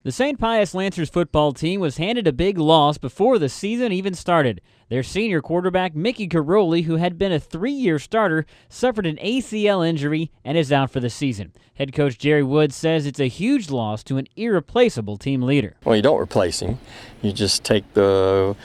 The St. Pius Lancers football team was handed a big loss before the season even started. Their senior quarterback, Mickey Caroli, who had been a 3-year starter, suffered an ACL injury and is out for the season. Head coach Jerry Woods says it's a huge loss to an irreplaceable team leader. Well, you don't replace him. You just take the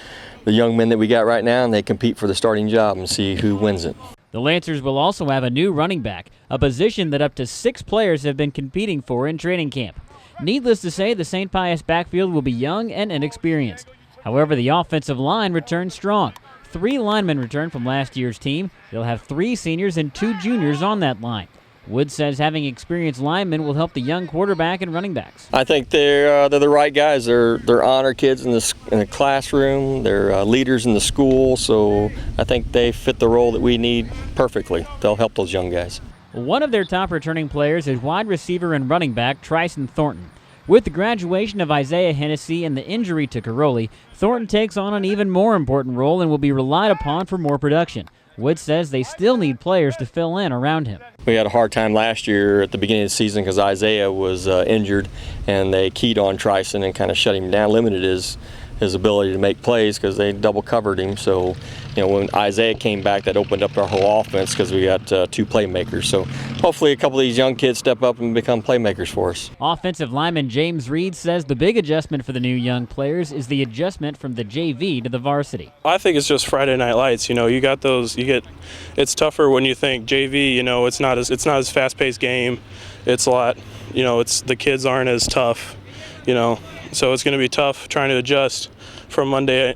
young men that we got right now and they compete for the starting job and see who wins it. The Lancers will also have a new running back, a position that up to 6 players have been competing for in training camp. Needless to say, the St. Pius backfield will be young and inexperienced. However, the offensive line returns strong. 3 linemen return from last year's team. They'll have 3 seniors and 2 juniors on that line. Woods says having experienced linemen will help the young quarterback and running backs. I think they're the right guys. They're honor kids in the classroom. They're leaders in the school. So I think they fit the role that we need perfectly. They'll help those young guys. One of their top returning players is wide receiver and running back Tryson Thornton. With the graduation of Isaiah Hennessy and the injury to Caroli, Thornton takes on an even more important role and will be relied upon for more production. Woods says they still need players to fill in around him. We had a hard time last year at the beginning of the season because Isaiah was injured, and they keyed on Tryson and kind of shut him down, limited his ability to make plays because they double covered him. So, when Isaiah came back, that opened up our whole offense because we got 2 playmakers. So hopefully a couple of these young kids step up and become playmakers for us. Offensive lineman James Reed says the big adjustment for the new young players is the adjustment from the JV to the varsity. I think it's just Friday Night Lights. You got those. It's tougher when you think JV. It's not as fast-paced game. It's a lot. The kids aren't as tough. So it's going to be tough trying to adjust from Monday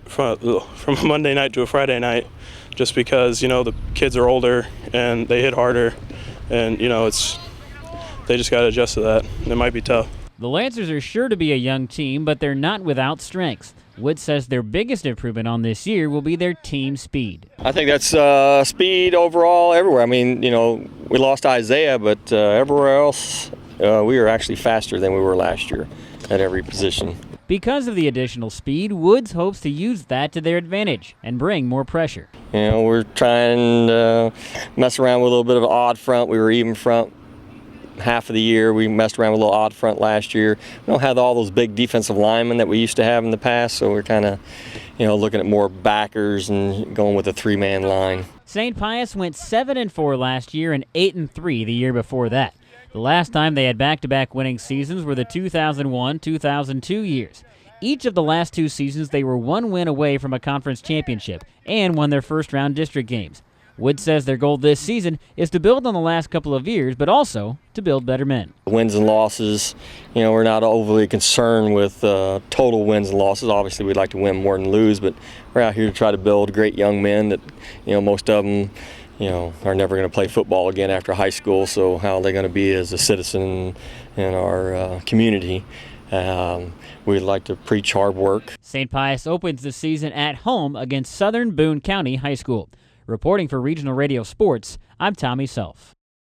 night to a Friday night, just because the kids are older and they hit harder, and they just got to adjust to that. It might be tough. The Lancers are sure to be a young team, but they're not without strengths. Woods says their biggest improvement on this year will be their team speed. I think that's speed overall everywhere. We lost Isaiah, but everywhere else we are actually faster than we were last year at every position. Because of the additional speed, Woods hopes to use that to their advantage and bring more pressure. We're trying to mess around with a little bit of an odd front. We were even front half of the year. We messed around with a little odd front last year. We don't have all those big defensive linemen that we used to have in the past, so we're kind of, looking at more backers and going with a 3-man line. St. Pius went 7-4 last year and 8-3 the year before that. The last time they had back-to-back winning seasons were the 2001-2002 years. Each of the last 2 seasons, they were 1 win away from a conference championship and won their first-round district games. Woods says their goal this season is to build on the last couple of years, but also to build better men. Wins and losses, we're not overly concerned with total wins and losses. Obviously, we'd like to win more than lose, but we're out here to try to build great young men that, most of them, are never going to play football again after high school, so how are they going to be as a citizen in our community? We'd like to preach hard work. St. Pius opens the season at home against Southern Boone County High School. Reporting for Regional Radio Sports, I'm Tommy Self.